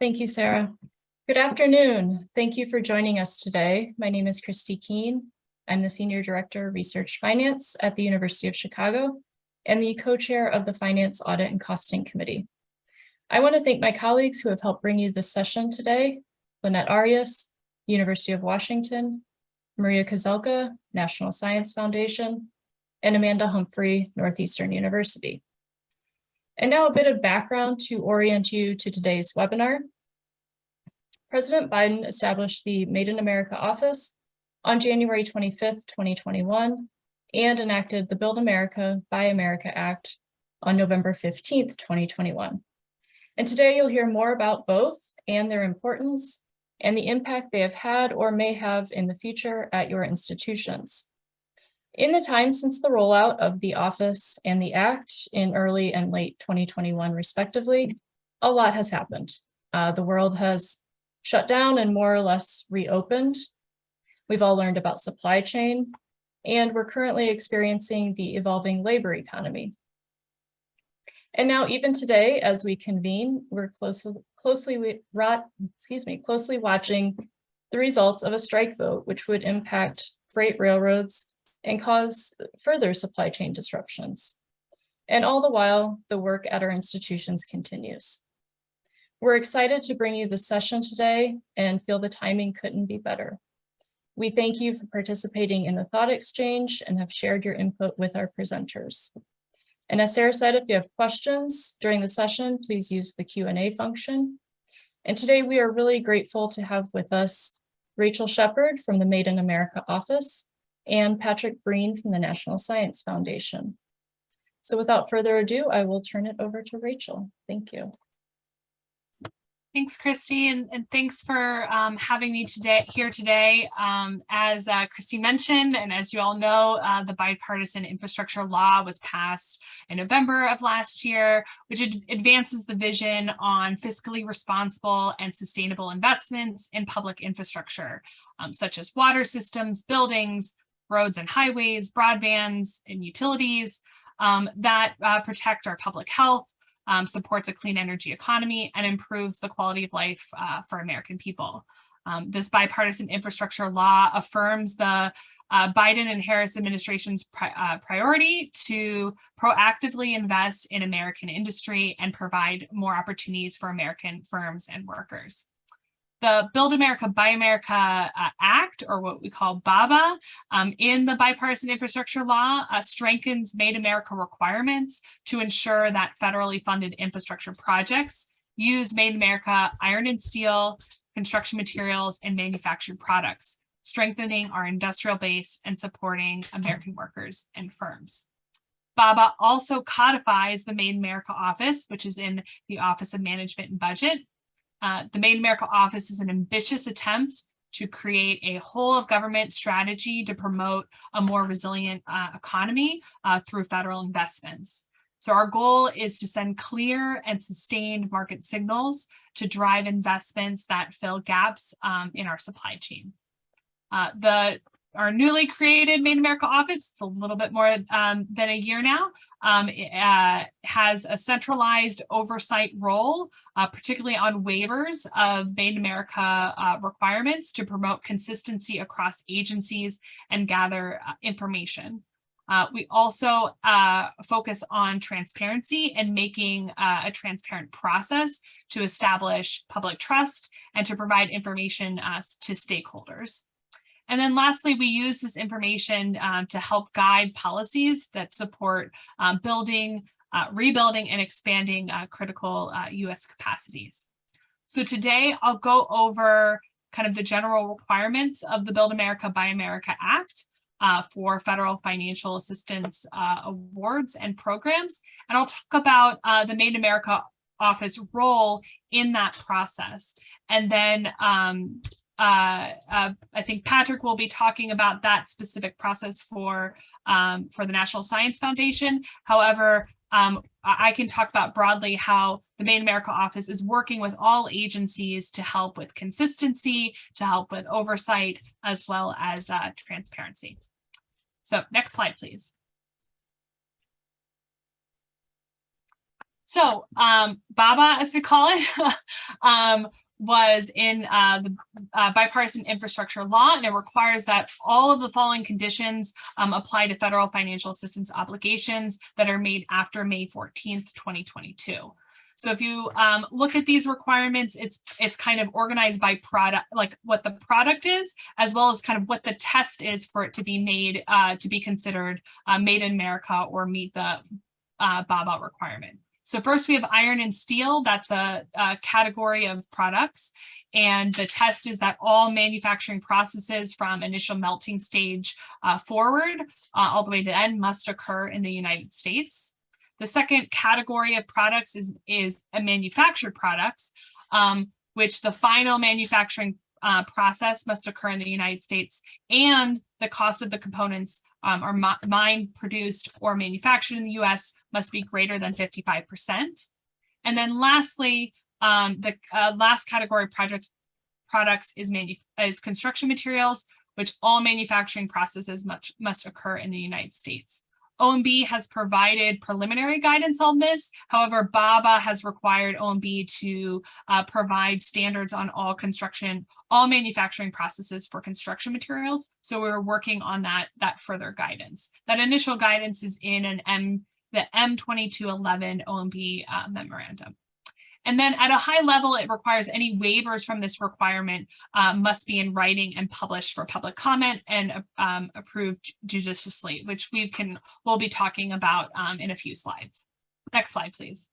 Thank you, Sarah. Good afternoon. Thank you for joining us today. My name is Christy Keene. I'm the Senior Director of Research Finance at the University of Chicago and the co-chair of the Finance Audit and Costing Committee. I want to thank my colleagues who have helped bring you this session today: Lynette Arias, University of Washington, Maria Kozelka, National Science Foundation, and Amanda Humphrey, Northeastern University. And now a bit of background to orient you to today's webinar. President Biden established the Made in America office on January 25th, 2021, and enacted the Build America, Buy America Act on November 15th, 2021. And today you'll hear more about both and their importance and the impact they have had or may have in the future at your institutions. In the time since the rollout of the office and the act in early and late 2021, respectively, a lot has happened. The world has shut down and more or less reopened. We've all learned about supply chain, and we're currently experiencing the evolving labor economy. And now, even today, as we convene, we're closely watching the results of a strike vote, which would impact freight railroads and cause further supply chain disruptions. And all the while, the work at our institutions continues. We're excited to bring you this session today and feel the timing couldn't be better. We thank you for participating in the thought exchange and have shared your input with our presenters. And as Sarah said, if you have questions during the session, please use the Q&A function. And today we are really grateful to have with us Rachel Shepard from the Made in America office and Patrick Breen from the National Science Foundation. So without further ado, I will turn it over to Rachel. Thank you. Thanks, Christy, and thanks for having me here today. As Christy mentioned, and as you all know, the bipartisan infrastructure law was passed in November of last year, which advances the vision on fiscally responsible and sustainable investments in public infrastructure, such as water systems, buildings, roads and highways, broadbands, and utilities that protect our public health, supports a clean energy economy, and improves the quality of life for American people. This bipartisan infrastructure law affirms the Biden and Harris administration's priority to proactively invest in American industry and provide more opportunities for American firms and workers. The Build America, Buy America Act, or what we call BABA, in the bipartisan infrastructure law strengthens Made America requirements to ensure that federally funded infrastructure projects use Made in America iron and steel, construction materials, and manufactured products, strengthening our industrial base and supporting American workers and firms. BABA also codifies the Made in America office, which is in the Office of Management and Budget. The Made in America office is an ambitious attempt to create a whole of government strategy to promote a more resilient economy through federal investments. So our goal is to send clear and sustained market signals to drive investments that fill gaps in our supply chain. Our newly created Made in America office, it's a little bit more than a year now, has a centralized oversight role, particularly on waivers of Made in America requirements to promote consistency across agencies and gather information. We also focus on transparency and making a transparent process to establish public trust and to provide information to stakeholders. And then lastly, we use this information to help guide policies that support building, rebuilding, and expanding critical U.S. capacities. So today I'll go over kind of the general requirements of the Build America, Buy America Act for federal financial assistance awards and programs. And I'll talk about the Made in America office role in that process. And then I think Patrick will be talking about that specific process for the National Science Foundation. However, I can talk about broadly how the Made in America office is working with all agencies to help with consistency, to help with oversight, as well as transparency. So next slide, please. So BABA, as we call it, was in the bipartisan infrastructure law, and it requires that all of the following conditions apply to federal financial assistance obligations that are made after May 14th, 2022. So if you look at these requirements, it's kind of organized by product, like what the product is, as well as kind of what the test is for it to be made, to be considered made in America or meet the BABA requirement. So first we have iron and steel. That's a category of products. And the test is that all manufacturing processes from initial melting stage forward all the way to end must occur in the United States. The second category of products is manufactured products, which the final manufacturing process must occur in the United States, and the cost of the components are mined, produced, or manufactured in the US must be greater than 55%. And then lastly, the last category of products is construction materials, which all manufacturing processes must occur in the United States. OMB has provided preliminary guidance on this. However, BABA has required OMB to provide standards on all manufacturing processes for construction materials. So we're working on that further guidance. That initial guidance is in the M2211 OMB memorandum. And then at a high level, it requires any waivers from this requirement must be in writing and published for public comment and approved judiciously, which we'll be talking about in a few slides. Next slide, please.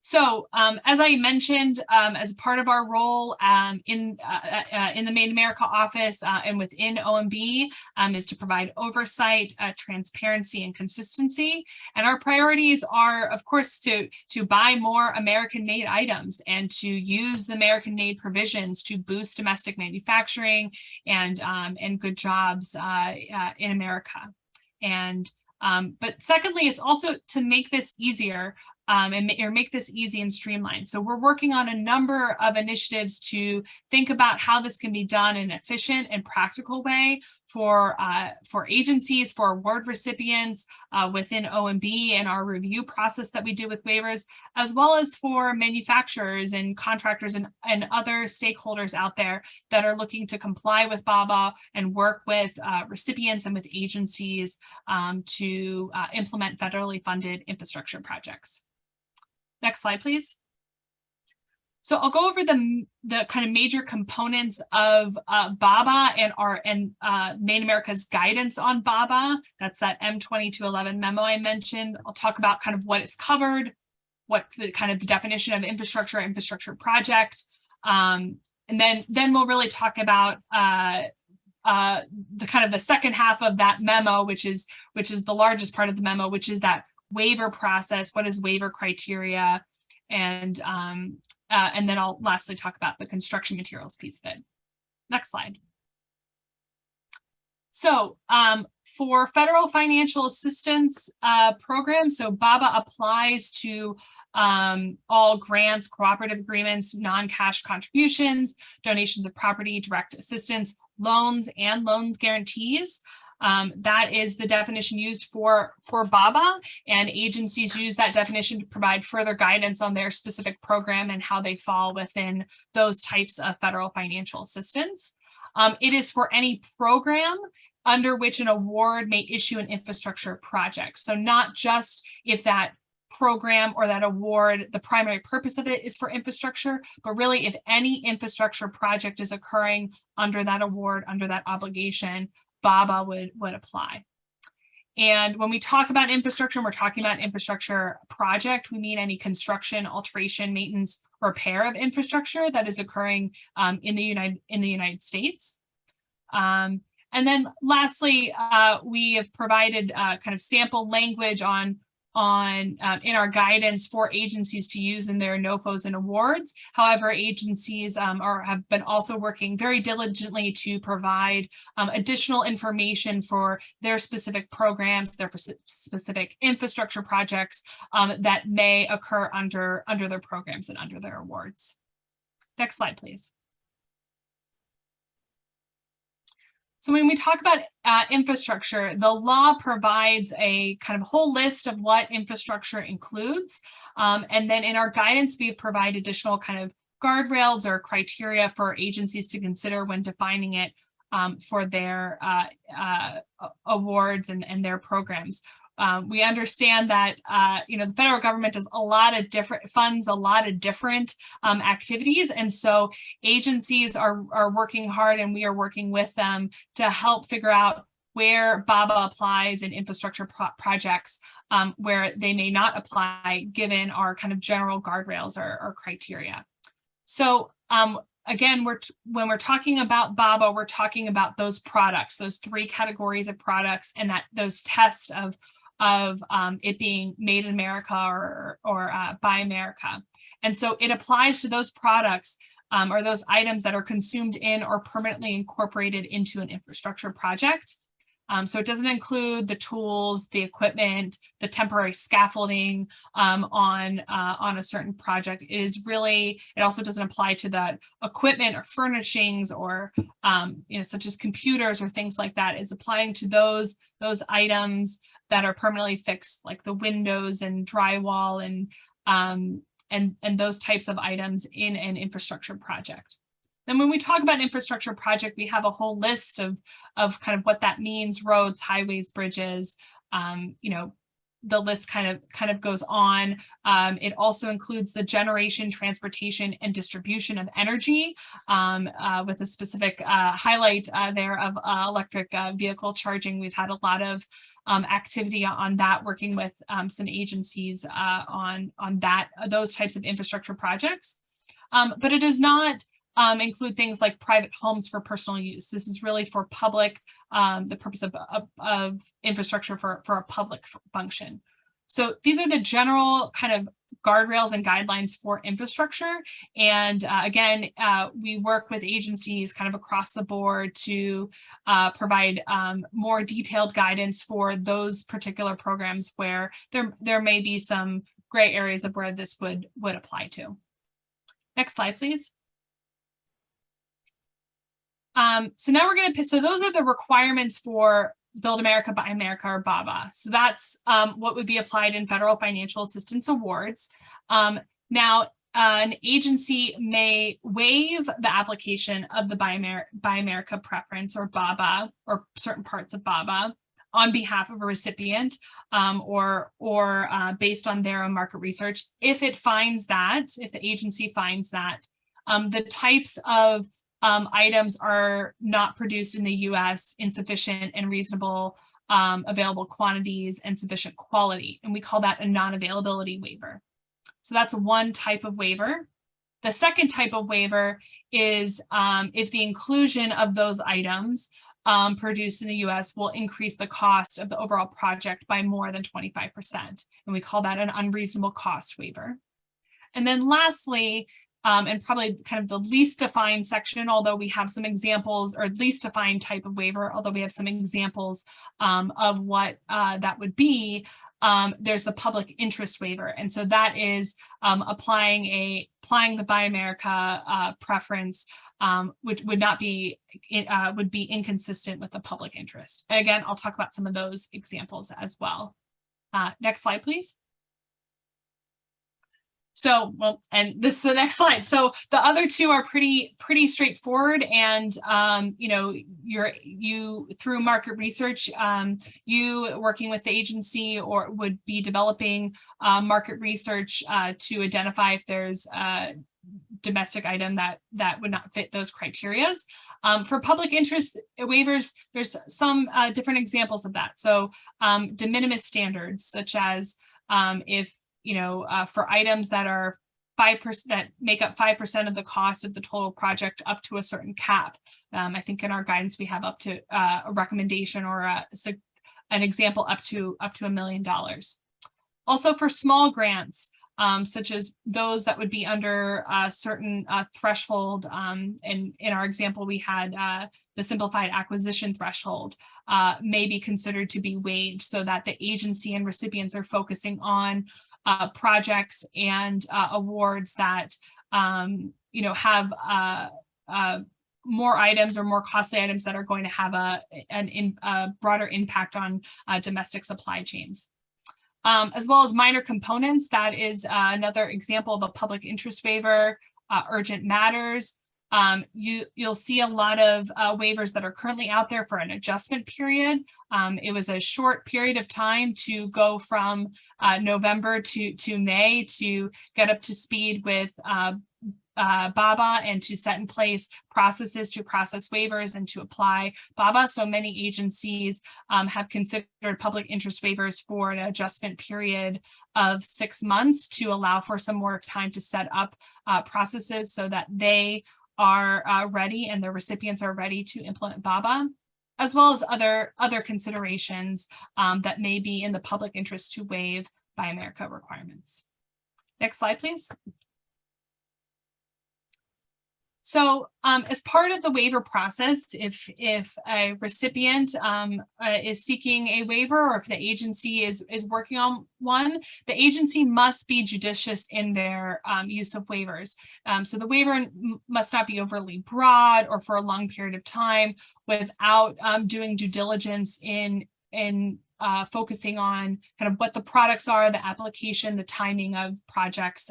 So as I mentioned, as part of our role in the Made in America office and within OMB is to provide oversight, transparency, and consistency. And our priorities are, of course, to buy more American-made items and to use the American-made provisions to boost domestic manufacturing and good jobs in America. And but secondly, it's also to make this easier or make this easy and streamlined. So we're working on a number of initiatives to think about how this can be done in an efficient and practical way for agencies, for award recipients within OMB and our review process that we do with waivers, as well as for manufacturers and contractors and other stakeholders out there that are looking to comply with BABA and work with recipients and with agencies to implement federally funded infrastructure projects. Next slide, please. So I'll go over the kind of major components of BABA and Made in America's guidance on BABA. That's that M2211 memo I mentioned. I'll talk about kind of what is covered, what the kind of the definition of infrastructure project, and then we'll really talk about the kind of the second half of that memo, which is the largest part of the memo, which is that waiver process. What is waiver criteria? And then I'll lastly talk about the construction materials piece of it. Next slide. So for federal financial assistance programs, so BABA applies to all grants, cooperative agreements, non-cash contributions, donations of property, direct assistance, loans, and loan guarantees. That is the definition used for BABA, and agencies use that definition to provide further guidance on their specific program and how they fall within those types of federal financial assistance. It is for any program under which an award may issue an infrastructure project. So not just if that program or that award, the primary purpose of it is for infrastructure, but really if any infrastructure project is occurring under that award, under that obligation, BABA would apply. And when we talk about infrastructure, we're talking about infrastructure project, we mean any construction, alteration, maintenance, repair of infrastructure that is occurring in the United States. And then lastly, we have provided kind of sample language in our guidance for agencies to use in their NOFOs and awards. However, agencies have been also working very diligently to provide additional information for their specific programs, their specific infrastructure projects that may occur under their programs and under their awards. Next slide, please. So when we talk about infrastructure, the law provides a kind of whole list of what infrastructure includes. And then in our guidance, we provide additional kind of guardrails or criteria for agencies to consider when defining it for their awards and their programs. We understand that the federal government does funds a lot of different activities, and so agencies are working hard, and we are working with them to help figure out where BABA applies in infrastructure projects, where they may not apply given our kind of general guardrails or criteria. So again, when we're talking about BABA, we're talking about those products, those 3 categories of products, and those tests of it being made in America or by America. And so it applies to those products or those items that are consumed in or permanently incorporated into an infrastructure project. So it doesn't include the tools, the equipment, the temporary scaffolding on a certain project. It also doesn't apply to the equipment or furnishings or such as computers or things like that. It's applying to those items that are permanently fixed, like the windows and drywall and those types of items in an infrastructure project. Then when we talk about infrastructure project, we have a whole list of kind of what that means: roads, highways, bridges. The list kind of goes on. It also includes the generation, transportation, and distribution of energy, with a specific highlight there of electric vehicle charging. We've had a lot of activity on that, working with some agencies on those types of infrastructure projects. But it does not include things like private homes for personal use. This is really for public, the purpose of infrastructure for a public function. So these are the general kind of guardrails and guidelines for infrastructure. And again, we work with agencies kind of across the board to provide more detailed guidance for those particular programs where there may be some gray areas of where this would apply to. Next slide, please. So now we're going to, so those are the requirements for Build America, Buy America, or BABA. So that's what would be applied in federal financial assistance awards. Now, an agency may waive the application of the Buy America preference or BABA, or certain parts of BABA, on behalf of a recipient or based on their own market research, if the agency finds that the types of items are not produced in the U.S. in sufficient and reasonable available quantities and sufficient quality. And we call that a non-availability waiver. So that's one type of waiver. The second type of waiver is if the inclusion of those items produced in the U.S. will increase the cost of the overall project by more than 25%. And we call that an unreasonable cost waiver. And then lastly, and probably kind of the least defined section, although we have some examples, or least defined type of waiver, although we have some examples of what that would be, there's the public interest waiver. And so that is applying the Buy America preference, which would be inconsistent with the public interest. And again, I'll talk about some of those examples as well. Next slide, please. So, well, and this is the next slide. So the other two are pretty straightforward, and you through market research, you working with the agency or would be developing market research to identify if there's a domestic item that would not fit those criterias. For public interest waivers, there's some different examples of that. So de minimis standards, such as if for items that are 5%, that make up 5% of the cost of the total project up to a certain cap. I think in our guidance we have up to a recommendation or an example up to $1 million. Also for small grants, such as those that would be under a certain threshold. And in our example, we had the simplified acquisition threshold may be considered to be waived, so that the agency and recipients are focusing on projects and awards that have more items or more costly items that are going to have a broader impact on domestic supply chains. As well as minor components, that is another example of a public interest waiver, urgent matters. You'll see a lot of waivers that are currently out there for an adjustment period. It was a short period of time to go from November to May to get up to speed with BABA and to set in place processes to process waivers and to apply BABA. So many agencies have considered public interest waivers for an adjustment period of 6 months to allow for some more time to set up processes so that they are ready and the recipients are ready to implement BABA, as well as other considerations that may be in the public interest to waive Buy America requirements. Next slide, please. So as part of the waiver process, if a recipient is seeking a waiver, or if the agency is working on one, the agency must be judicious in their use of waivers. So the waiver must not be overly broad or for a long period of time without doing due diligence in focusing on kind of what the products are, the application, the timing of projects,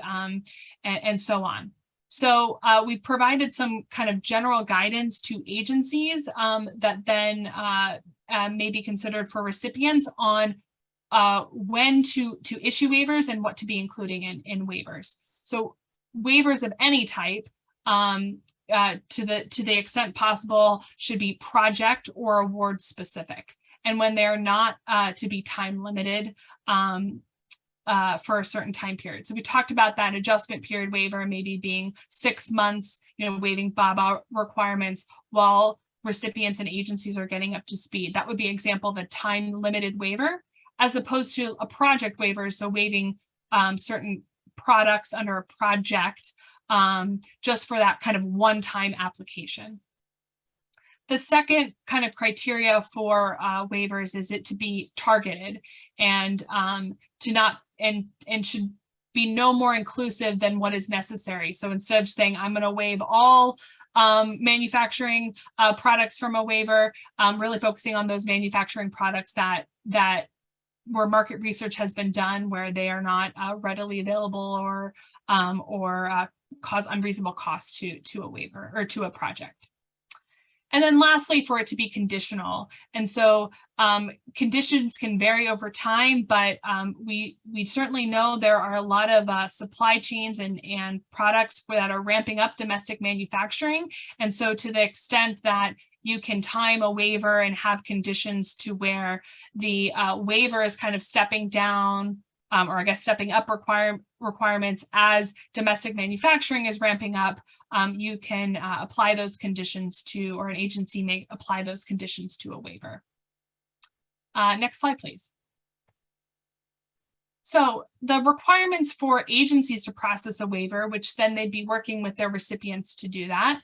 and so on. So we've provided some kind of general guidance to agencies that then may be considered for recipients on when to issue waivers and what to be including in waivers. So waivers of any type, to the extent possible, should be project or award specific. And when they're not, to be time limited for a certain time period. So we talked about that adjustment period waiver maybe being 6 months, waiving BABA requirements while recipients and agencies are getting up to speed. That would be an example of a time limited waiver, as opposed to a project waiver. So waiving certain products under a project just for that kind of one-time application. The second kind of criteria for waivers is it to be targeted and to not and should be no more inclusive than what is necessary. So instead of saying I'm going to waive all manufacturing products from a waiver, really focusing on those manufacturing products that where market research has been done, where they are not readily available or cause unreasonable cost to a waiver or to a project. And then lastly, for it to be conditional. And so conditions can vary over time, but we certainly know there are a lot of supply chains and products that are ramping up domestic manufacturing. And so to the extent that you can time a waiver and have conditions to where the waiver is kind of stepping down, or I guess stepping up requirements as domestic manufacturing is ramping up, you can apply those conditions to, or an agency may apply those conditions to a waiver. Next slide, please. So the requirements for agencies to process a waiver, which then they'd be working with their recipients to do that,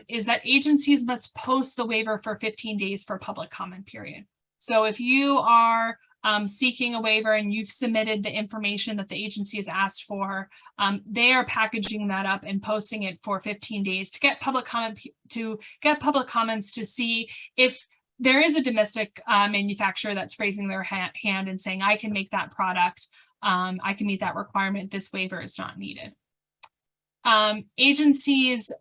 is that agencies must post the waiver for 15 days for public comment period. So if you are seeking a waiver and you've submitted the information that the agency has asked for, they are packaging that up and posting it for 15 days to get public comments to see if there is a domestic manufacturer that's raising their hand and saying, I can make that product, I can meet that requirement, this waiver is not needed. Agencies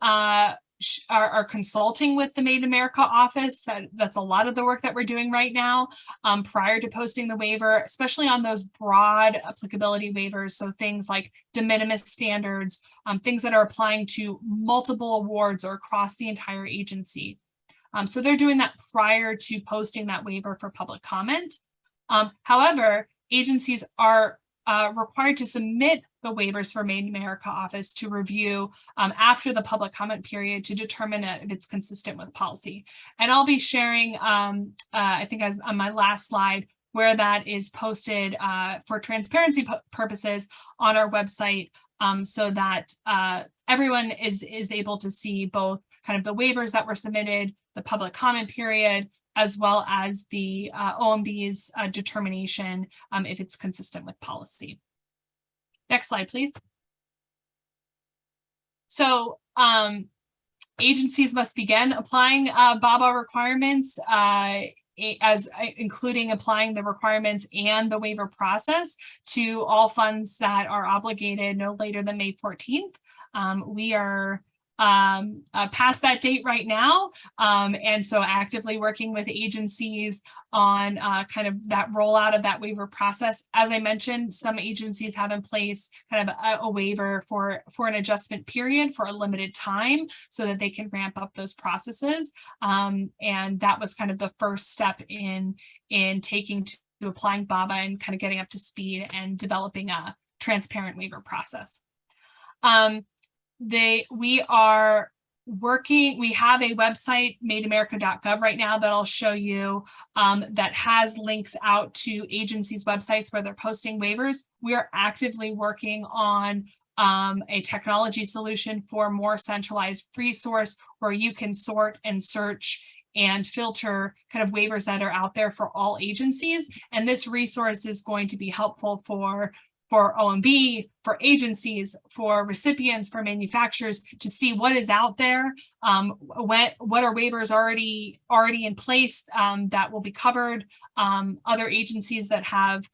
are consulting with the Made in America office. That's a lot of the work that we're doing right now prior to posting the waiver, especially on those broad applicability waivers. So things like de minimis standards, things that are applying to multiple awards or across the entire agency. So they're doing that prior to posting that waiver for public comment. However, agencies are required to submit the waivers for Made in America office to review after the public comment period to determine if it's consistent with policy. And I'll be sharing, I think as on my last slide, where that is posted for transparency purposes on our website, so that everyone is able to see both kind of the waivers that were submitted, the public comment period, as well as the OMB's determination if it's consistent with policy. Next slide, please. So agencies must begin applying BABA requirements including applying the requirements and the waiver process to all funds that are obligated no later than May 14th. We are past that date right now, and so actively working with agencies on kind of that rollout of that waiver process. As I mentioned, some agencies have in place kind of a waiver for an adjustment period for a limited time so that they can ramp up those processes, and that was kind of the first step in taking to applying BABA and kind of getting up to speed and developing a transparent waiver process. We are working, we have a website, madeamerica.gov right now that I'll show you that has links out to agencies' websites where they're posting waivers. We are actively working on a technology solution for more centralized resource where you can sort and search and filter kind of waivers that are out there for all agencies. And this resource is going to be helpful for OMB, for agencies, for recipients, for manufacturers to see what is out there, what are waivers already in place that will be covered, other agencies that have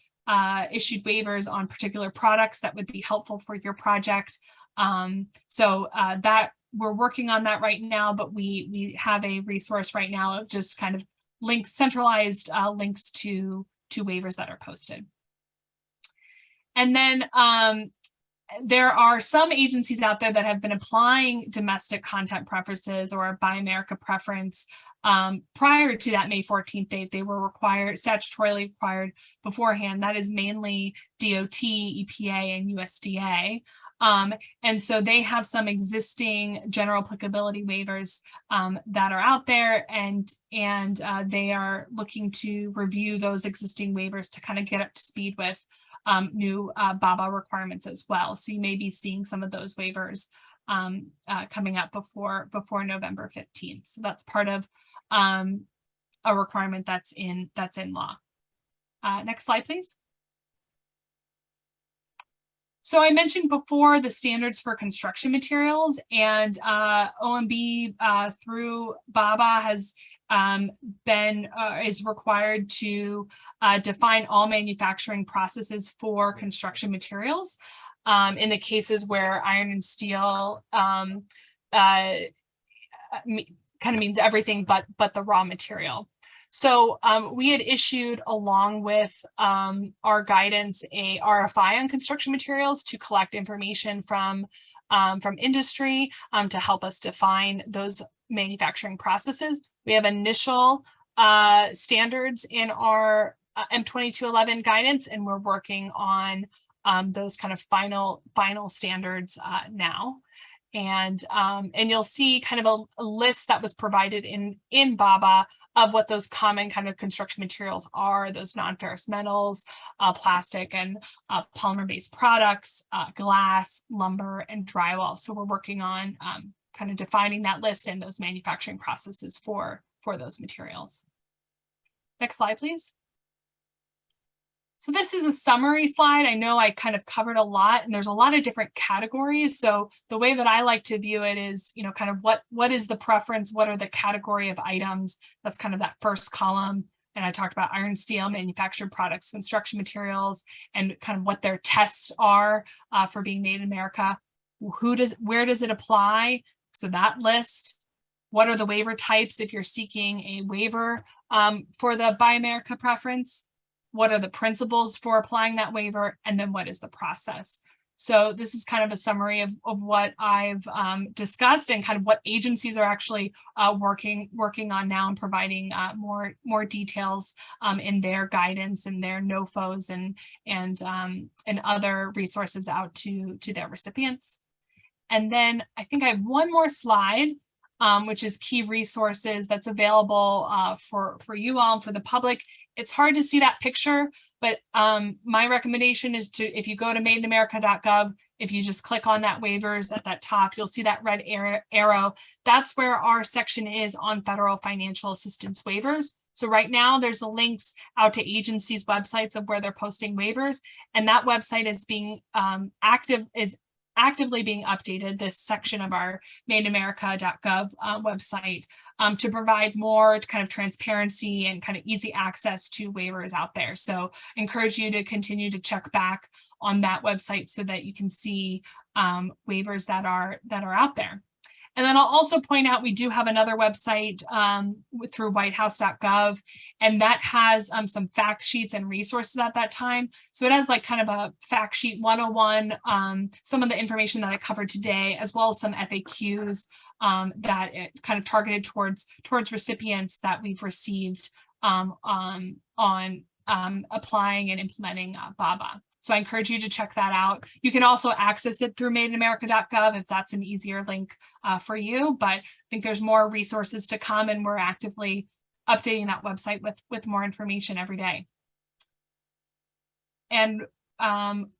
issued waivers on particular products that would be helpful for your project. That we're working on that right now, but we have a resource right now of just kind of centralized links to waivers that are posted. And then there are some agencies out there that have been applying domestic content preferences or a Buy America preference prior to that May 14th date. They were statutorily required beforehand. That is mainly DOT, EPA, and USDA. And so they have some existing general applicability waivers that are out there, and they are looking to review those existing waivers to kind of get up to speed with new BABA requirements as well. So you may be seeing some of those waivers coming up before November 15th. So that's part of a requirement that's in law. Next slide, please. So I mentioned before the standards for construction materials, and OMB through BABA has is required to define all manufacturing processes for construction materials in the cases where iron and steel kind of means everything but the raw material. So we had issued, along with our guidance, a RFI on construction materials to collect information from industry to help us define those manufacturing processes. We have initial standards in our M2211 guidance, and we're working on those kind of final standards now. And you'll see kind of a list that was provided in BABA of what those common kind of construction materials are, those non-ferrous metals, plastic and polymer-based products, glass, lumber, and drywall. So we're working on kind of defining that list and those manufacturing processes for those materials. Next slide, please. So this is a summary slide. I know I kind of covered a lot, and there's a lot of different categories. So the way that I like to view it is, you know, kind of what is the preference? What are the category of items? That's kind of that first column. And I talked about iron, steel, manufactured products, construction materials, and kind of what their tests are for being made in America. Where does it apply? So that list. What are the waiver types if you're seeking a waiver for the Buy America preference? What are the principles for applying that waiver? And then what is the process? So this is kind of a summary of what I've discussed and kind of what agencies are actually working on now and providing more details in their guidance and their NOFOs and other resources out to their recipients. And then I think I have one more slide, which is key resources that's available for you all and for the public. It's hard to see that picture, but my recommendation is if you go to madeamerica.gov, if you just click on that waivers at that top, you'll see that red arrow. That's where our section is on federal financial assistance waivers. So right now there's links out to agencies' websites of where they're posting waivers, and that website is being actively being updated, this section of our madeinamerika.gov website, to provide more kind of transparency and kind of easy access to waivers out there. So I encourage you to continue to check back on that website so that you can see waivers that are out there. And then I'll also point out, we do have another website through whitehouse.gov, and that has some fact sheets and resources at that time. So it has like kind of a fact sheet 101, some of the information that I covered today, as well as some FAQs that it kind of targeted towards recipients that we've received on applying and implementing BABA. So I encourage you to check that out. You can also access it through madeinamerika.gov if that's an easier link for you, but I think there's more resources to come, and we're actively updating that website with more information every day. And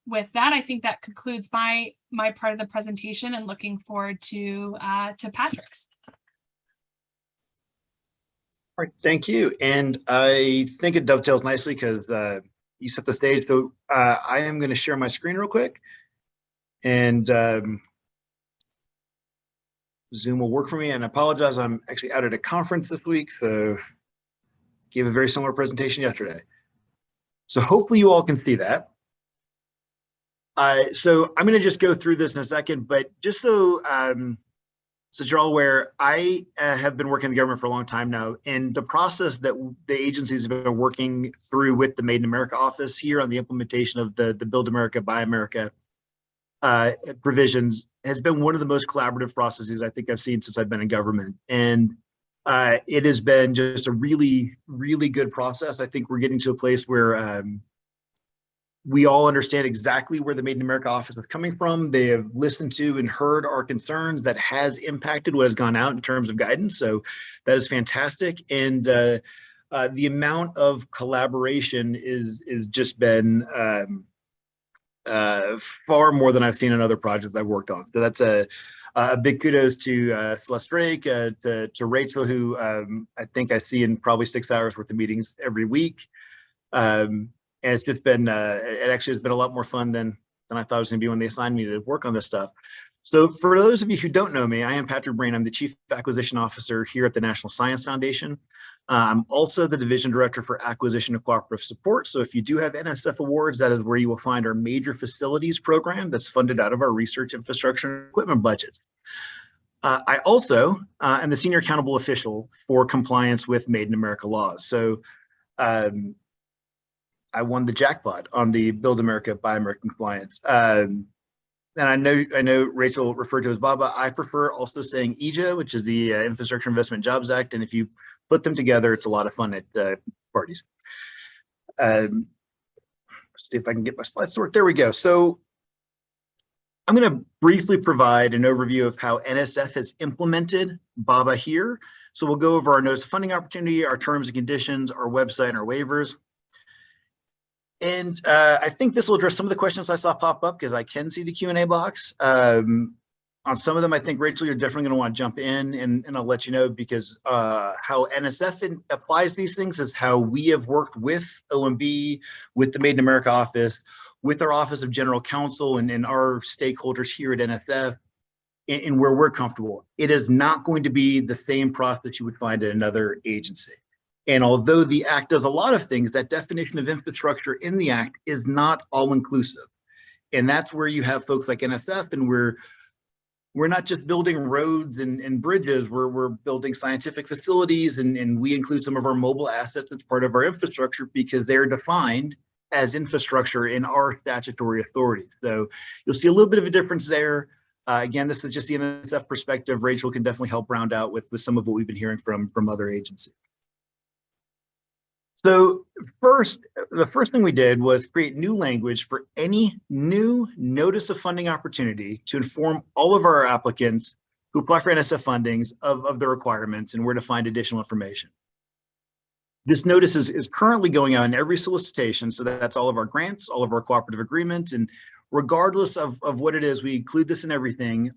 with that, I think that concludes my part of the presentation, and looking forward to Patrick's. All right, thank you. And I think it dovetails nicely because you set the stage. So I am going to share my screen real quick, and Zoom will work for me. And I apologize, I'm actually out at a conference this week, so gave a very similar presentation yesterday. So hopefully you all can see that. So I'm going to just go through this in a second, but just so you're all aware, I have been working in the government for a long time now, and the process that the agencies have been working through with the Made in America office here on the implementation of the Build America, Buy America provisions has been one of the most collaborative processes I think I've seen since I've been in government. And it has been just a really, really good process. I think we're getting to a place where we all understand exactly where the Made in America office is coming from. They have listened to and heard our concerns. That has impacted what has gone out in terms of guidance. So that is fantastic. And the amount of collaboration is just been far more than I've seen in other projects I've worked on. So that's a big kudos to Celeste Drake, to Rachel, who I think I see in probably 6 hours worth of meetings every week. And it's just been, it actually has been a lot more fun than I thought it was going to be when they assigned me to work on this stuff. So for those of you who don't know me, I am Patrick Brain. I'm the Chief Acquisition Officer here at the National Science Foundation. I'm also the Division Director for Acquisition and Cooperative Support. So if you do have NSF awards, that is where you will find our major facilities program that's funded out of our research infrastructure and equipment budgets. I also am the Senior Accountable Official for compliance with Made in America laws. So I won the jackpot on the Build America, Buy America compliance. And I know Rachel referred to as BABA. I prefer also saying EJA, which is the Infrastructure Investment Jobs Act. And if you put them together, it's a lot of fun at parties. Let's see if I can get my slides to work. There we go. So I'm going to briefly provide an overview of how NSF has implemented BABA here. So we'll go over our notice of funding opportunity, our terms and conditions, our website, and our waivers. And I think this will address some of the questions I saw pop up because I can see the Q&A box. On some of them, I think, Rachel, you're definitely going to want to jump in, and I'll let you know, because how NSF applies these things is how we have worked with OMB, with the Made in America office, with our Office of General Counsel, and our stakeholders here at NSF, and where we're comfortable. It is not going to be the same process you would find at another agency. And although the Act does a lot of things, that definition of infrastructure in the Act is not all-inclusive. And that's where you have folks like NSF, and we're not just building roads and bridges, we're building scientific facilities, and we include some of our mobile assets as part of our infrastructure because they're defined as infrastructure in our statutory authority. So you'll see a little bit of a difference there. Again, this is just the NSF perspective. Rachel can definitely help round out with some of what we've been hearing from other agencies. So the first thing we did was create new language for any new notice of funding opportunity to inform all of our applicants who apply for NSF fundings of the requirements and where to find additional information. This notice is currently going out in every solicitation, so that's all of our grants, all of our cooperative agreements, and regardless of what it is, we include this in everything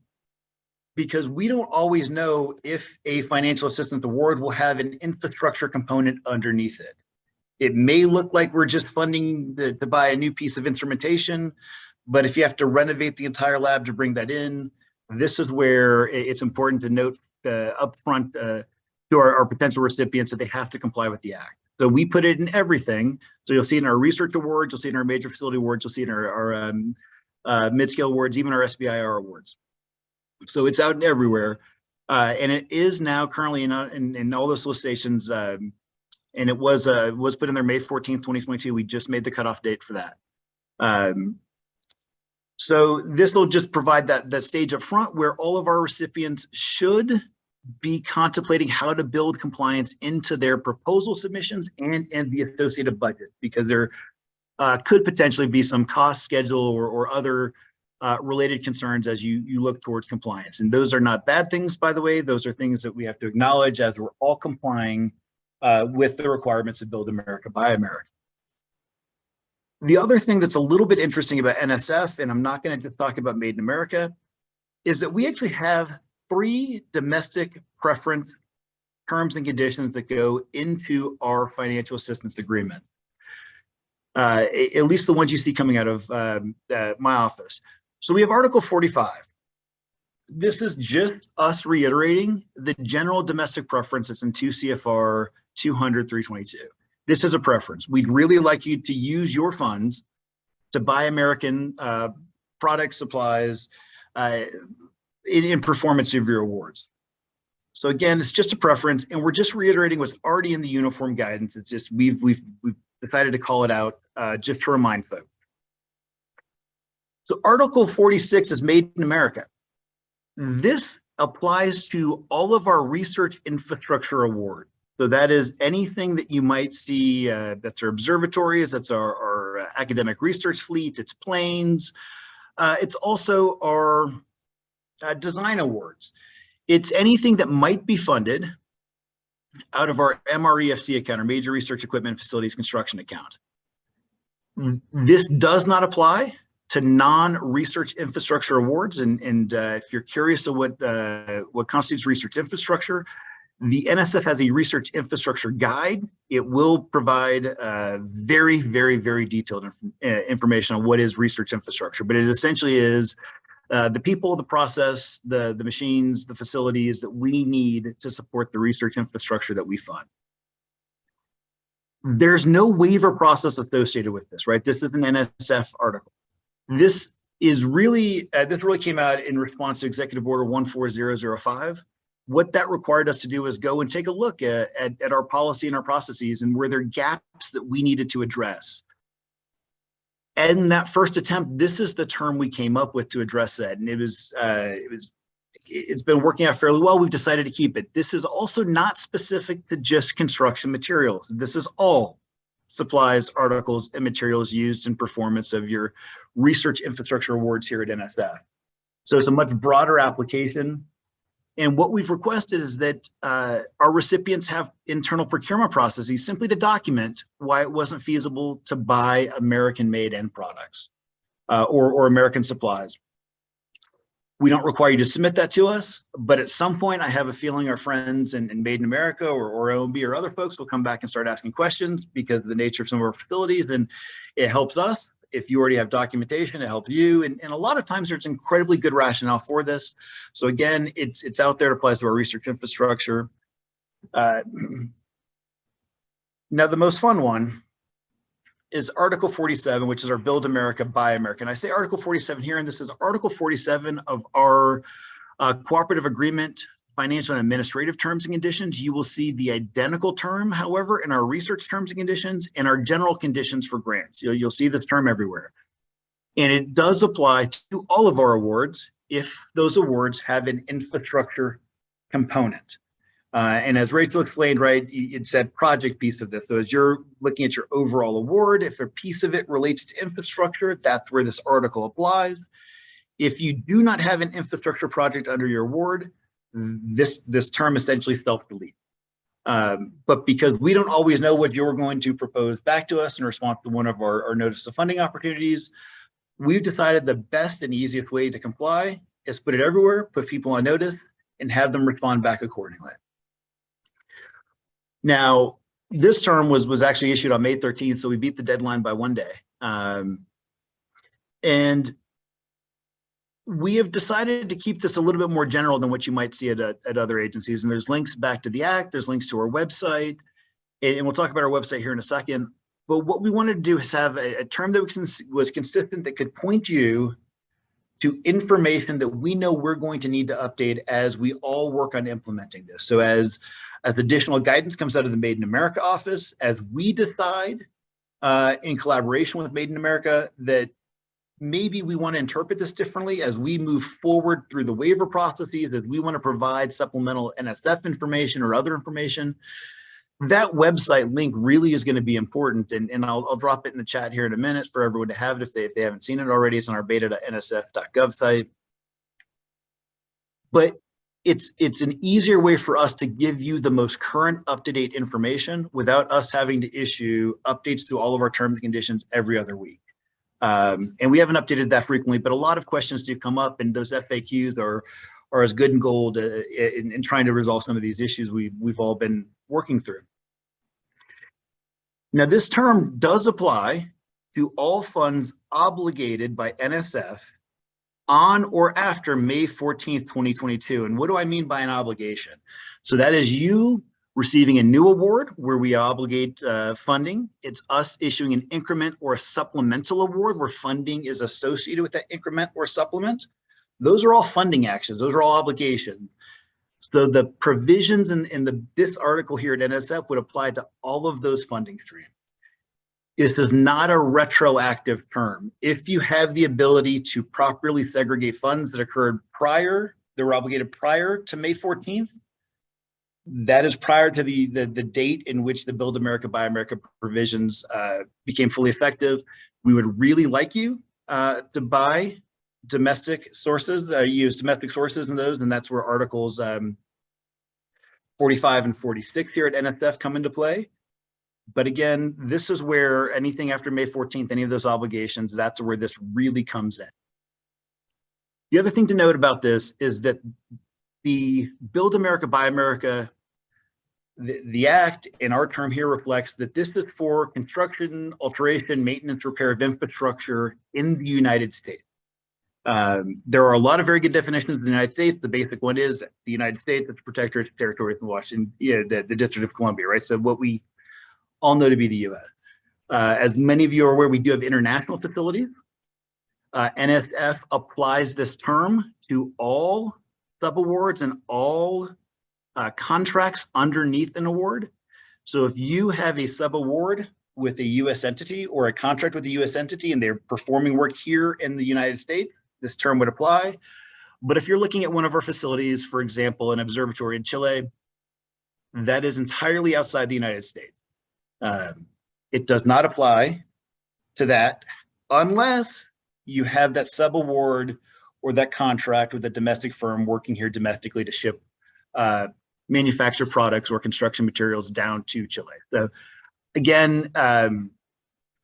because we don't always know if a financial assistance award will have an infrastructure component underneath it. It may look like we're just funding to buy a new piece of instrumentation, But if you have to renovate the entire lab to bring that in, this is where it's important to note upfront to our potential recipients that they have to comply with the Act. So we put it in everything. So you'll see it in our research awards, you'll see it in our major facility awards, you'll see it in our mid-scale awards, even our SBIR awards. So it's out everywhere. And it is now currently in all those solicitations, and it was put in there May 14th, 2022. We just made the cutoff date for that. So this will just provide that stage up front where all of our recipients should be contemplating how to build compliance into their proposal submissions and the associated budget, because there could potentially be some cost, schedule, or other related concerns as you look towards compliance. And those are not bad things, by the way. Those are things that we have to acknowledge as we're all complying with the requirements of Build America, Buy America. The other thing that's a little bit interesting about NSF, and I'm not going to just talk about Made in America, is that we actually have 3 domestic preference terms and conditions that go into our financial assistance agreements. At least the ones you see coming out of my office. So we have Article 45. This is just us reiterating the general domestic preference that's in 2 CFR 200-322. This is a preference. We'd really like you to use your funds to buy American products, supplies, in performance of your awards. So again, it's just a preference, and we're just reiterating what's already in the uniform guidance. It's just we've decided to call it out just to remind folks. So Article 46 is Made in America. This applies to all of our research infrastructure awards. So that is anything that you might see that's our observatories, that's our academic research fleet, it's planes. It's also our design awards. It's anything that might be funded out of our MREFC account, or Major Research Equipment Facilities Construction account. This does not apply to non-research infrastructure awards. And if you're curious of what constitutes research infrastructure, the NSF has a research infrastructure guide. It will provide very, very, very detailed information on what is research infrastructure, but it essentially is the people, the process, the machines, the facilities that we need to support the research infrastructure that we fund. There's no waiver process associated with this, right? This is an NSF article. This is really, this really came out in response to Executive Order 14005. What that required us to do is go and take a look at our policy and our processes, and were there gaps that we needed to address. And in that first attempt, this is the term we came up with to address that. And it's been working out fairly well. We've decided to keep it. This is also not specific to just construction materials. This is all supplies, articles, and materials used in performance of your research infrastructure awards here at NSF. So it's a much broader application. And what we've requested is that our recipients have internal procurement processes simply to document why it wasn't feasible to buy American-made end products or American supplies. We don't require you to submit that to us, but at some point I have a feeling our friends in Made in America or OMB or other folks will come back and start asking questions because of the nature of some of our facilities, and it helps us. If you already have documentation, it helps you. And a lot of times there's incredibly good rationale for this. So again, it's out there, it applies to our research infrastructure. Now the most fun one is Article 47, which is our Build America, Buy America. And I say Article 47 here, and this is Article 47 of our cooperative agreement, financial and administrative terms and conditions. You will see the identical term, however, in our research terms and conditions and our general conditions for grants. You'll see this term everywhere. And it does apply to all of our awards if those awards have an infrastructure component. And as Rachel explained, right, it said project piece of this. So as you're looking at your overall award, if a piece of it relates to infrastructure, that's where this article applies. If you do not have an infrastructure project under your award, this term essentially self-delete. But because we don't always know what you're going to propose back to us in response to one of our notice of funding opportunities, we've decided the best and easiest way to comply is put it everywhere, put people on notice, and have them respond back accordingly. Now, this term was actually issued on May 13th, so we beat the deadline by 1 day. And we have decided to keep this a little bit more general than what you might see at other agencies. And there's links back to the Act, there's links to our website, and we'll talk about our website here in a second. But what we wanted to do is have a term that was consistent, that could point you to information that we know we're going to need to update as we all work on implementing this. So as additional guidance comes out of the Made in America office, as we decide in collaboration with Made in America that maybe we want to interpret this differently as we move forward through the waiver processes, as we want to provide supplemental NSF information or other information, that website link really is going to be important. And I'll drop it in the chat here in a minute for everyone to have it if they haven't seen it already. It's on our beta.nsf.gov site. But it's an easier way for us to give you the most current up-to-date information without us having to issue updates to all of our terms and conditions every other week. And we haven't updated that frequently, but a lot of questions do come up, and those FAQs are as good and gold in trying to resolve some of these issues we've all been working through. Now, this term does apply to all funds obligated by NSF on or after May 14th, 2022. And what do I mean by an obligation? So that is you receiving a new award where we obligate funding. It's us issuing an increment or a supplemental award where funding is associated with that increment or supplement. Those are all funding actions. Those are all obligations. So the provisions in this article here at NSF would apply to all of those funding streams. This is not a retroactive term. If you have the ability to properly segregate funds that occurred prior, that were obligated prior to May 14th, that is prior to the date in which the Build America, Buy America provisions became fully effective. We would really like you to buy domestic sources, use domestic sources in those, and that's where Articles 45 and 46 here at NSF come into play. But again, this is where anything after May 14th, any of those obligations, that's where this really comes in. The other thing to note about this is that the Build America, Buy America, the Act in our term here reflects that this is for construction, alteration, maintenance, repair of infrastructure in the United States. There are a lot of very good definitions in the United States. The basic one is the United States, its protectorate territories in Washington, the District of Columbia, right? So what we all know to be the U.S. As many of you are aware, we do have international facilities. NSF applies this term to all subawards and all contracts underneath an award. So if you have a subaward with a U.S. entity or a contract with a U.S. entity and they're performing work here in the United States, this term would apply. But if you're looking at one of our facilities, for example, an observatory in Chile, that is entirely outside the United States. It does not apply to that unless you have that subaward or that contract with a domestic firm working here domestically to ship manufactured products or construction materials down to Chile. So again,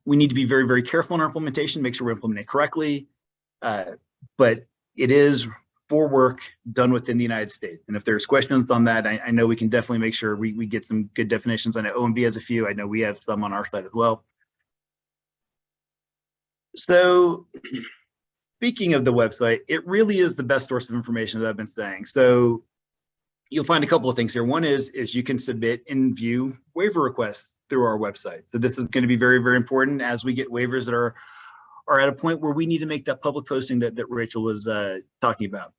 we need to be very, very careful in our implementation, make sure we're implementing it correctly. But it is for work done within the United States. And if there's questions on that, I know we can definitely make sure we get some good definitions. I know OMB has a few. I know we have some on our side as well. So speaking of the website, it really is the best source of information that I've been saying. So you'll find a couple of things here. One is you can submit and view waiver requests through our website. So this is going to be very, very important as we get waivers that are at a point where we need to make that public posting that Rachel was talking about.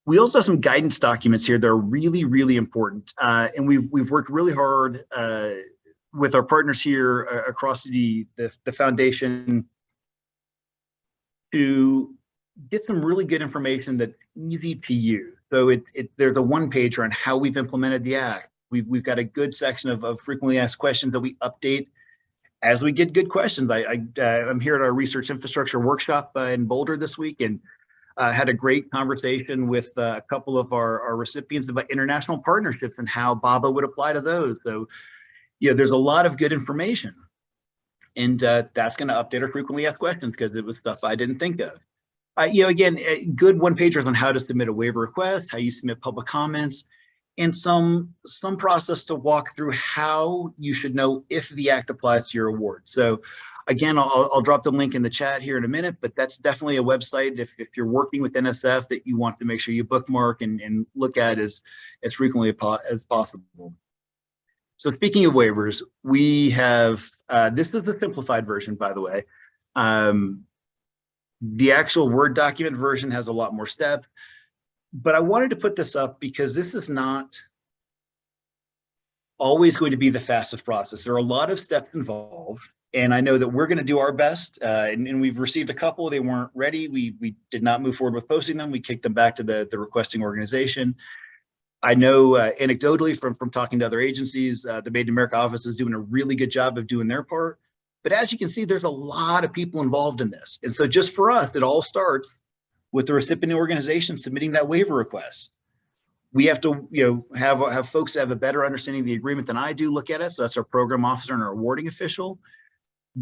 We also have some guidance documents here that are really, really important. And we've worked really hard with our partners here across the foundation to get some really good information that's easy to use. So there's a one-pager on how we've implemented the Act. We've got a good section of frequently asked questions that we update as we get good questions. I'm here at our research infrastructure workshop in Boulder this week, and had a great conversation with a couple of our recipients about international partnerships and how BABA would apply to those. So, there's a lot of good information, and that's going to update our frequently asked questions because it was stuff I didn't think of. Again, good one-pagers on how to submit a waiver request, how you submit public comments, and some process to walk through how you should know if the Act applies to your award. So Again, I'll drop the link in the chat here in a minute, but that's definitely a website if you're working with NSF that you want to make sure you bookmark and look at as frequently as possible. So speaking of waivers, we have, this is the simplified version, by the way. The actual Word document version has a lot more steps, but I wanted to put this up because this is not always going to be the fastest process. There are a lot of steps involved, and I know that we're going to do our best, and we've received a couple. They weren't ready. We did not move forward with posting them. We kicked them back to the requesting organization. I know anecdotally from talking to other agencies, the Made in America office is doing a really good job of doing their part. But as you can see, there's a lot of people involved in this. And so just for us, it all starts with the recipient organization submitting that waiver request. We have to, have folks that have a better understanding of the agreement than I do look at it. So that's our program officer and our awarding official.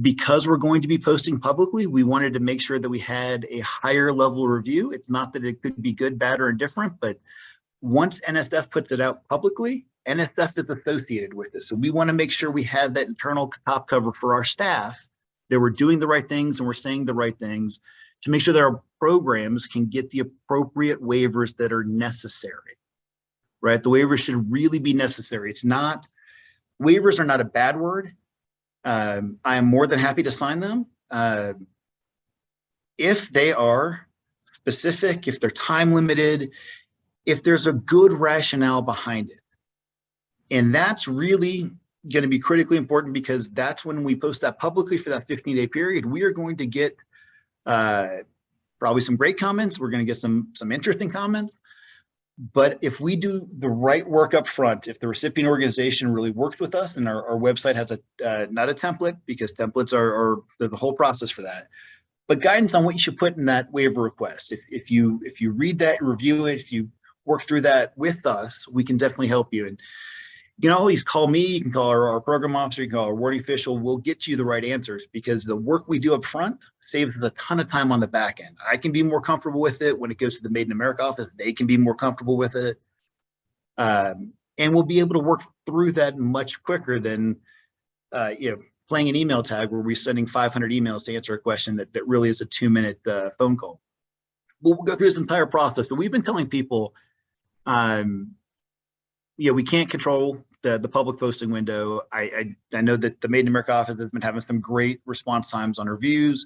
Because we're going to be posting publicly, we wanted to make sure that we had a higher level review. It's not that it could be good, bad, or indifferent, but once NSF puts it out publicly, NSF is associated with this. So we want to make sure we have that internal top cover for our staff, that we're doing the right things and we're saying the right things to make sure that our programs can get the appropriate waivers that are necessary, right? The waivers should really be necessary. It's not, waivers are not a bad word. I am more than happy to sign them. If they are specific, if they're time limited, if there's a good rationale behind it. And that's really going to be critically important because that's when we post that publicly for that 15-day period. We are going to get probably some great comments. We're going to get some interesting comments. But if we do the right work up front, if the recipient organization really works with us, and our website has not a template, because templates are the whole process for that, but guidance on what you should put in that waiver request. If you read that, review it, if you work through that with us, we can definitely help you. And you can always call me, you can call our program officer, you can call our awarding official. We'll get you the right answers because the work we do up front saves us a ton of time on the back end. I can be more comfortable with it when it goes to the Made in America office. They can be more comfortable with it. And we'll be able to work through that much quicker than playing an email tag where we're sending 500 emails to answer a question that really is a 2-minute phone call. We'll go through this entire process. So we've been telling people, we can't control the public posting window. I know that the Made in America office has been having some great response times on reviews,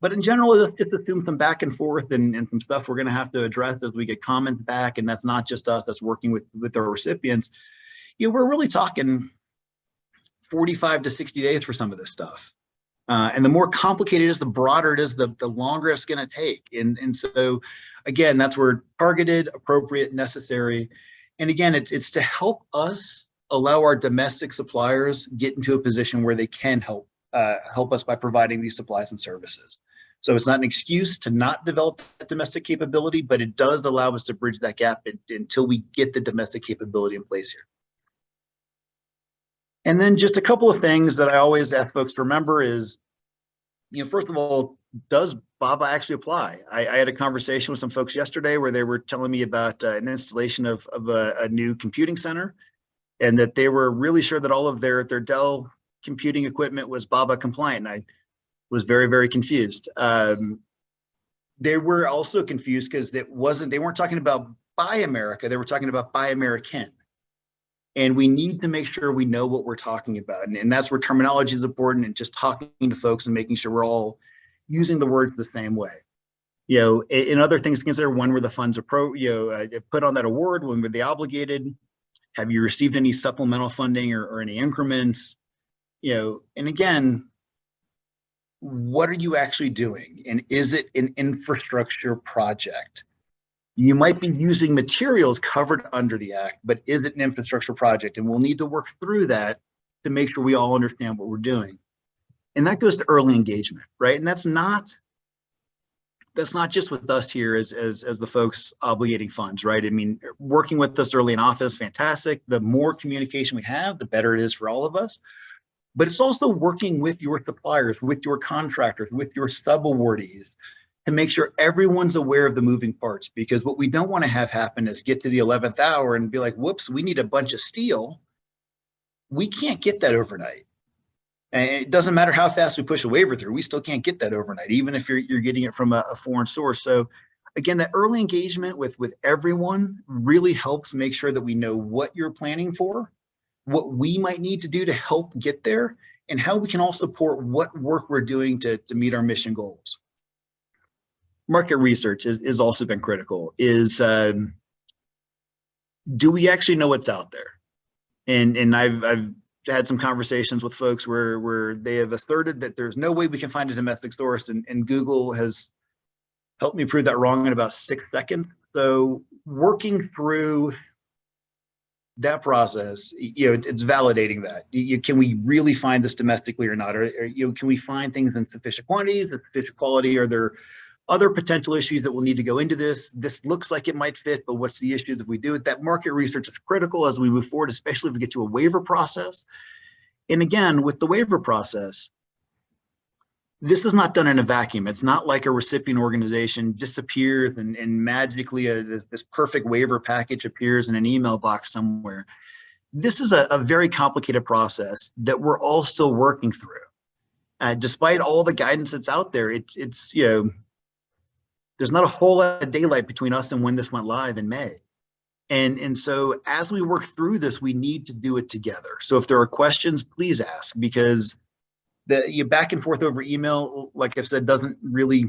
but in general, let's just assume some back and forth and some stuff we're going to have to address as we get comments back. And that's not just us, that's working with our recipients. We're really talking 45 to 60 days for some of this stuff. And the more complicated it is, the broader it is, the longer it's going to take. And so, again, that's where targeted, appropriate, necessary. And again, it's to help us allow our domestic suppliers get into a position where they can help us by providing these supplies and services. So it's not an excuse to not develop that domestic capability, but it does allow us to bridge that gap until we get the domestic capability in place here. And then just a couple of things that I always ask folks to remember is, first of all, does BABA actually apply? I had a conversation with some folks yesterday where they were telling me about an installation of a new computing center, and that they were really sure that all of their Dell computing equipment was BABA compliant. And I was very, very confused. They were also confused because they weren't talking about Buy America, they were talking about Buy American. And we need to make sure we know what we're talking about. And that's where terminology is important, and just talking to folks and making sure we're all using the words the same way. And other things to consider: when were the funds put on that award? When were they obligated? Have you received any supplemental funding or any increments? And again, what are you actually doing? And is it an infrastructure project? You might be using materials covered under the Act, but is it an infrastructure project? And we'll need to work through that to make sure we all understand what we're doing. And that goes to early engagement, right? And that's not just with us here as the folks obligating funds, right? I mean, working with us early in office, fantastic. The more communication we have, the better it is for all of us. But it's also working with your suppliers, with your contractors, with your sub-awardees, to make sure everyone's aware of the moving parts. Because what we don't want to have happen is get to the 11th hour and be like, whoops, we need a bunch of steel. We can't get that overnight. And it doesn't matter how fast we push a waiver through, we still can't get that overnight, even if you're getting it from a foreign source. So again, that early engagement with everyone really helps make sure that we know what you're planning for, what we might need to do to help get there, and how we can all support what work we're doing to meet our mission goals. Market research has also been critical. Do we actually know what's out there? And I've had some conversations with folks where they have asserted that there's no way we can find a domestic source, and Google has helped me prove that wrong in about 6 seconds. So working through that process, it's validating that. Can we really find this domestically or not? Or can we find things in sufficient quantities or sufficient quality? Are there other potential issues that will need to go into this? This looks like it might fit, but what's the issues if we do it? That market research is critical as we move forward, especially if we get to a waiver process. And again, with the waiver process, this is not done in a vacuum. It's not like a recipient organization disappears and magically this perfect waiver package appears in an email box somewhere. This is a very complicated process that we're all still working through. Despite all the guidance that's out there, it's there's not a whole lot of daylight between us and when this went live in May. And so as we work through this, we need to do it together. So if there are questions, please ask, because the back and forth over email, like I've said, doesn't really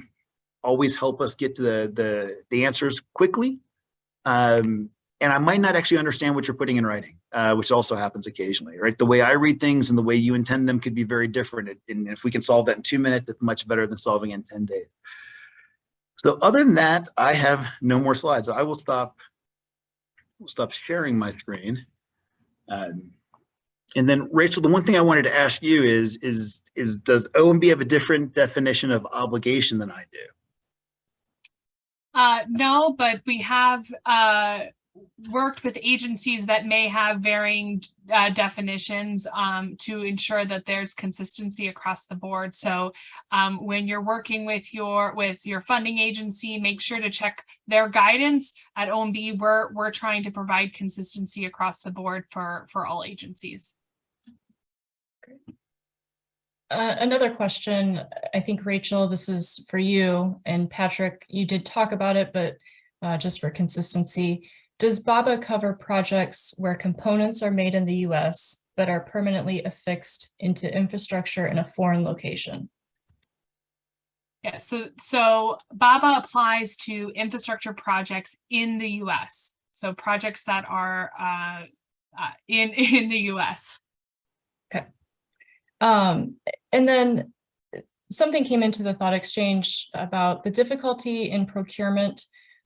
always help us get to the answers quickly. And I might not actually understand what you're putting in writing, which also happens occasionally, right? The way I read things and the way you intend them could be very different. And if we can solve that in 2 minutes, it's much better than solving it in 10 days. So other than that, I have no more slides. I will stop sharing my screen. And then Rachel, the one thing I wanted to ask you is does OMB have a different definition of obligation than I do? No, but we have worked with agencies that may have varying definitions to ensure that there's consistency across the board. So when you're working with your funding agency, make sure to check their guidance. At OMB, we're trying to provide consistency across the board for all agencies. Another question, I think, Rachel, this is for you, and Patrick, you did talk about it, but just for consistency, does BABA cover projects where components are made in the US but are permanently affixed into infrastructure in a foreign location? Yeah, so BABA applies to infrastructure projects in the US. So projects that are in the US. Okay. And then something came into the thought exchange about the difficulty in procurement,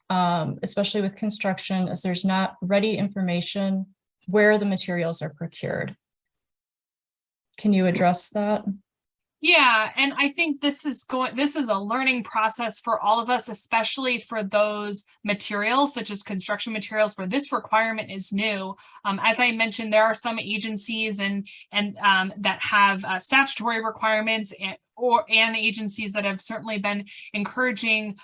especially with construction, as there's not ready information where the materials are procured. Can you address that? Yeah, and I think this is a learning process for all of us, especially for those materials such as construction materials where this requirement is new. As I mentioned, there are some agencies and that have statutory requirements and agencies that have certainly been encouraging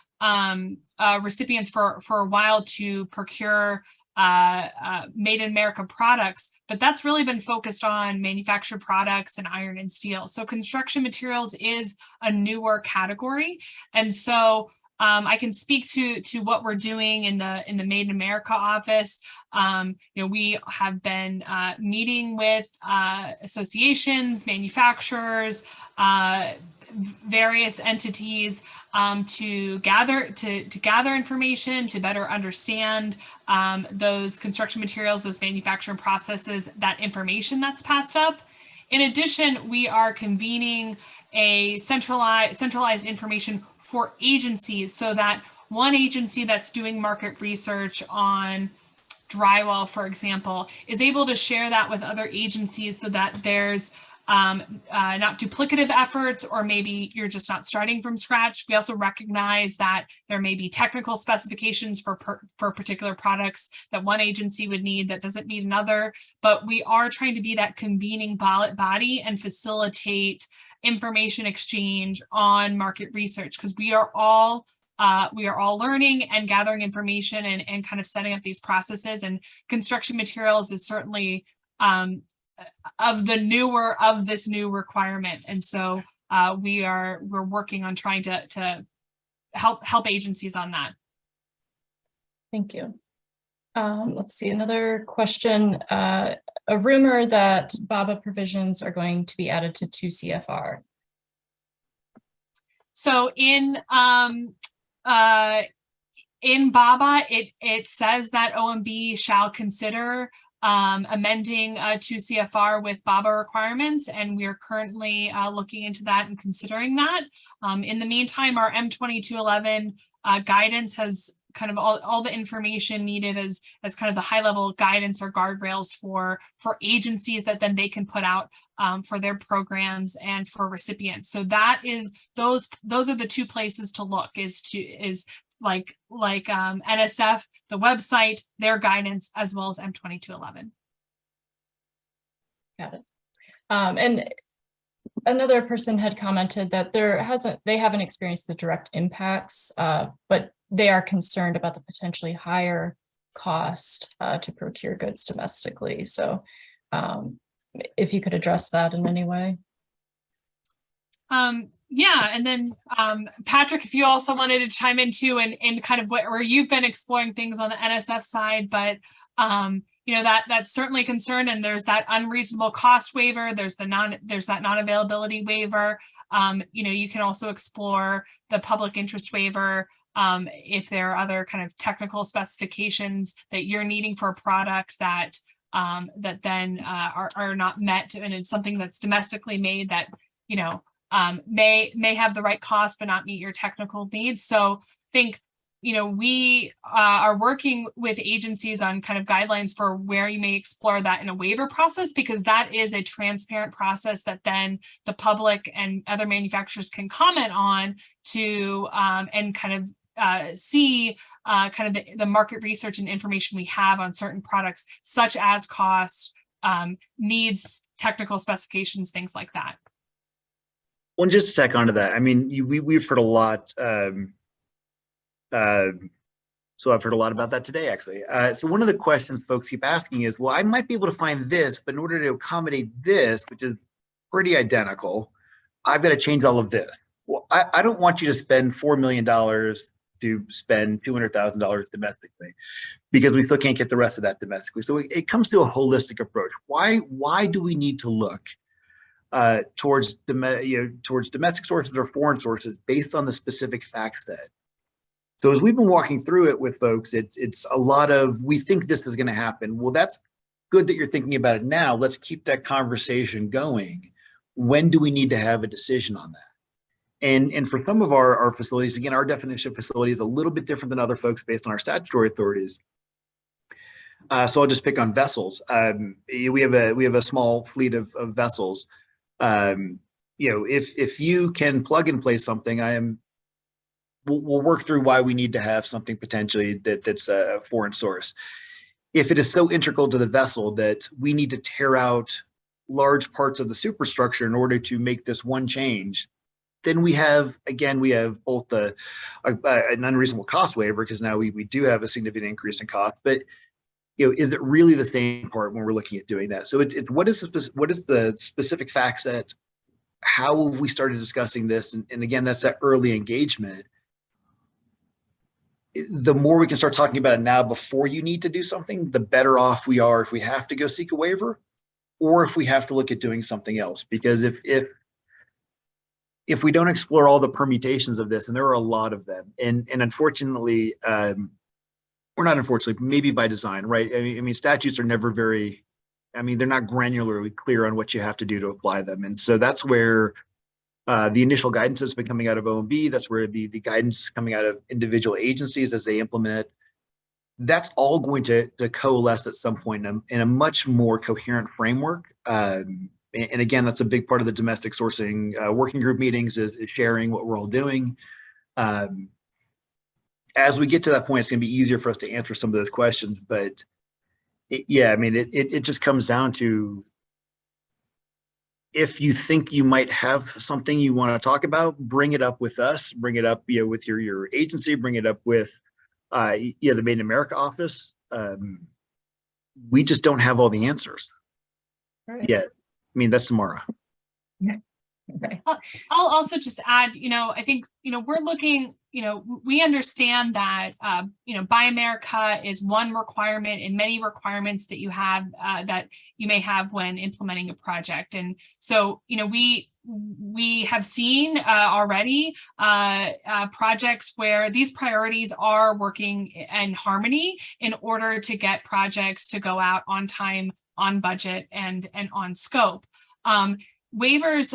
recipients for a while to procure made in America products, but that's really been focused on manufactured products and iron and steel. So construction materials is a newer category. And so I can speak to what we're doing in the Made in America office. We have been meeting with associations, manufacturers, various entities to gather information, to better understand those construction materials, those manufacturing processes, that information that's passed up. In addition, we are convening a centralized information for agencies, so that one agency that's doing market research on drywall, for example, is able to share that with other agencies so that there's not duplicative efforts, or maybe you're just not starting from scratch. We also recognize that there may be technical specifications for particular products that one agency would need that doesn't need another, but we are trying to be that convening body and facilitate information exchange on market research, because we are all learning and gathering information and kind of setting up these processes, and construction materials is certainly this new requirement. And so we're working on trying to help agencies on that. Thank you. Let's see, another question. A rumor that BABA provisions are going to be added to 2 CFR. So in BABA, it says that OMB shall consider amending 2 CFR with BABA requirements, and we are currently looking into that and considering that. In the meantime, our M2211 guidance has kind of all the information needed as kind of the high level guidance or guardrails for agencies that then they can put out for their programs and for recipients. So that is those are the 2 places to look, is like NSF, the website, their guidance, as well as M2211. Got it. And another person had commented that they haven't experienced the direct impacts, but they are concerned about the potentially higher cost to procure goods domestically. So if you could address that in any way. Yeah, and then Patrick, if you also wanted to chime in too, and kind of where you've been exploring things on the NSF side, but you know, that's certainly a concern. And there's that unreasonable cost waiver. There's that non-availability waiver. You know, you can also explore the public interest waiver if there are other kind of technical specifications that you're needing for a product that then are not met, and it's something that's domestically made that, you know, may have the right cost but not meet your technical needs. So I think, you know, we are working with agencies on kind of guidelines for where you may explore that in a waiver process, because that is a transparent process that then the public and other manufacturers can comment on to and kind of see kind of the market research and information we have on certain products, such as cost, needs, technical specifications, things like that. Well, just to tack onto that, I mean, we've heard a lot. So I've heard a lot about that today, actually. So one of the questions folks keep asking is, well, I might be able to find this, but in order to accommodate this, which is pretty identical, I've got to change all of this. Well, I don't want you to spend $4 million to spend $200,000 domestically, because we still can't get the rest of that domestically. So it comes to a holistic approach. Why do we need to look towards domestic sources or foreign sources based on the specific fact set? So as we've been walking through it with folks, it's a lot of, we think this is going to happen. Well, that's good that you're thinking about it now. Let's keep that conversation going. When do we need to have a decision on that? And for some of our facilities, again, our definition of facility is a little bit different than other folks based on our statutory authorities. So I'll just pick on vessels. We have a small fleet of vessels. You know, if you can plug and play something, we'll work through why we need to have something potentially that's a foreign source. If it is so integral to the vessel that we need to tear out large parts of the superstructure in order to make this one change, then we have both an unreasonable cost waiver, because now we do have a significant increase in cost. But you know, is it really the same part when we're looking at doing that? So it's what is the specific fact set? How have we started discussing this? And again, that's that early engagement. The more we can start talking about it now before you need to do something, the better off we are if we have to go seek a waiver, or if we have to look at doing something else. Because if we don't explore all the permutations of this, and there are a lot of them, and unfortunately, or not unfortunately, maybe by design, right? I mean, statutes are never they're not granularly clear on what you have to do to apply them. And so that's where the initial guidance that's been coming out of OMB, that's where the guidance coming out of individual agencies as they implement it, that's all going to coalesce at some point in a much more coherent framework. And again, that's a big part of the domestic sourcing working group meetings is sharing what we're all doing. As we get to that point, it's going to be easier for us to answer some of those questions. But it just comes down to, if you think you might have something you want to talk about, bring it up with us, bring it up with your agency, bring it up with the Made in America office. We just don't have all the answers. Right. yet. I mean, that's tomorrow. Right. I'll also just add, I think, we're looking, we understand that, Buy America is one requirement in many requirements that you have, that you may have when implementing a project. And so, we have seen already projects where these priorities are working in harmony in order to get projects to go out on time, on budget, and on scope. Waivers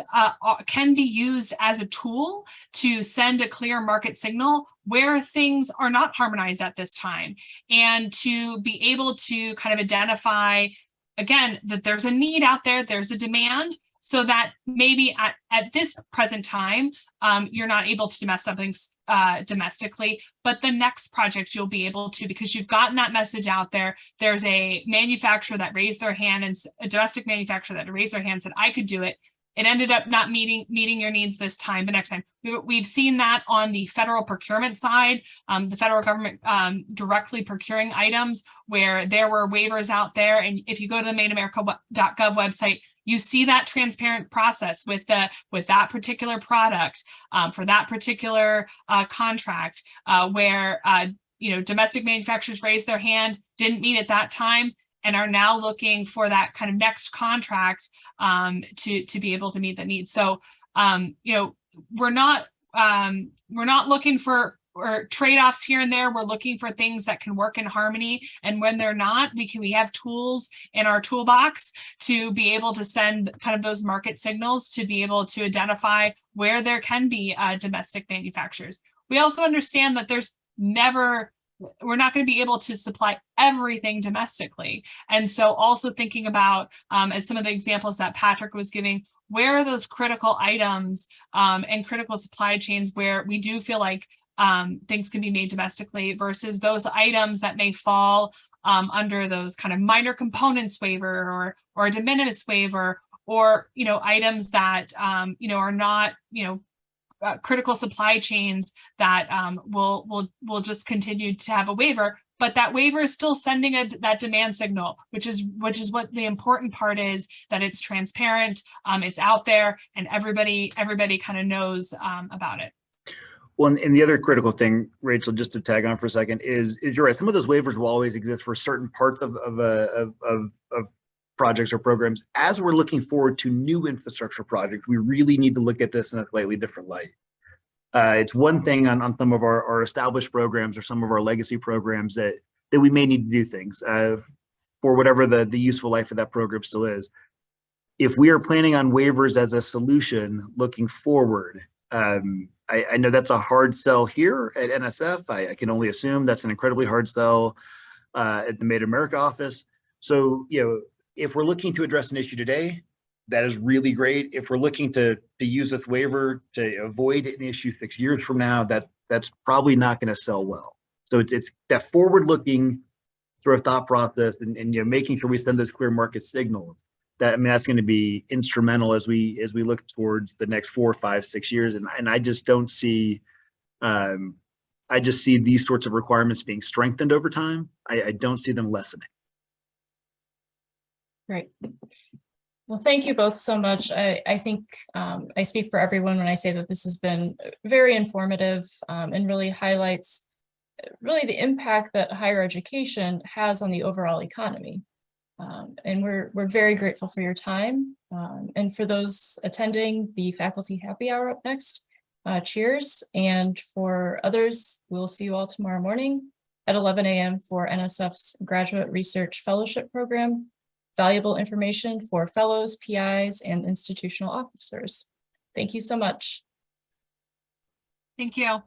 can be used as a tool to send a clear market signal where things are not harmonized at this time, and to be able to kind of identify, again, that there's a need out there, there's a demand, so that maybe at this present time, you're not able to domestic something domestically, but the next project you'll be able to, because you've gotten that message out there. There's a manufacturer that raised their hand, and a domestic manufacturer that raised their hand and said, I could do it. It ended up not meeting your needs this time, but next time. We've seen that on the federal procurement side, the federal government directly procuring items where there were waivers out there. And if you go to the madeamerica.gov website, you see that transparent process with that particular product for that particular contract, where domestic manufacturers raised their hand, didn't meet at that time, and are now looking for that kind of next contract to be able to meet the needs. So we're not looking for trade-offs here and there. We're looking for things that can work in harmony, and when they're not, we have tools in our toolbox to be able to send kind of those market signals to be able to identify where there can be domestic manufacturers. We also understand that we're not going to be able to supply everything domestically. And so also thinking about, as some of the examples that Patrick was giving, where are those critical items and critical supply chains where we do feel like things can be made domestically, versus those items that may fall under those kind of minor components waiver or a de minimis waiver, or, items that, are not, critical supply chains that will just continue to have a waiver, but that waiver is still sending that demand signal, which is what the important part is, that it's transparent, it's out there, and everybody kind of knows about it. Well, and the other critical thing, Rachel, just to tag on for a second, is you're right. Some of those waivers will always exist for certain parts of projects or programs. As we're looking forward to new infrastructure projects, we really need to look at this in a slightly different light. It's one thing on some of our established programs or some of our legacy programs that we may need to do things for whatever the useful life of that program still is. If we are planning on waivers as a solution looking forward, I know that's a hard sell here at NSF. I can only assume that's an incredibly hard sell at the Made America office. So, if we're looking to address an issue today, that is really great. If we're looking to use this waiver to avoid an issue 6 years from now, that's probably not going to sell well. So it's that forward-looking sort of thought process, and making sure we send those clear market signals. That's going to be instrumental as we look towards the next 4, 5, 6 years. And I just don't see. I just see these sorts of requirements being strengthened over time. I don't see them lessening. Great. Well, thank you both so much. I think I speak for everyone when I say that this has been very informative and really highlights the impact that higher education has on the overall economy. And we're very grateful for your time. And for those attending the faculty happy hour up next, cheers. And for others, we'll see you all tomorrow morning at 11 a.m. for NSF's Graduate Research Fellowship Program. Valuable information for fellows, PIs, and institutional officers. Thank you so much. Thank you.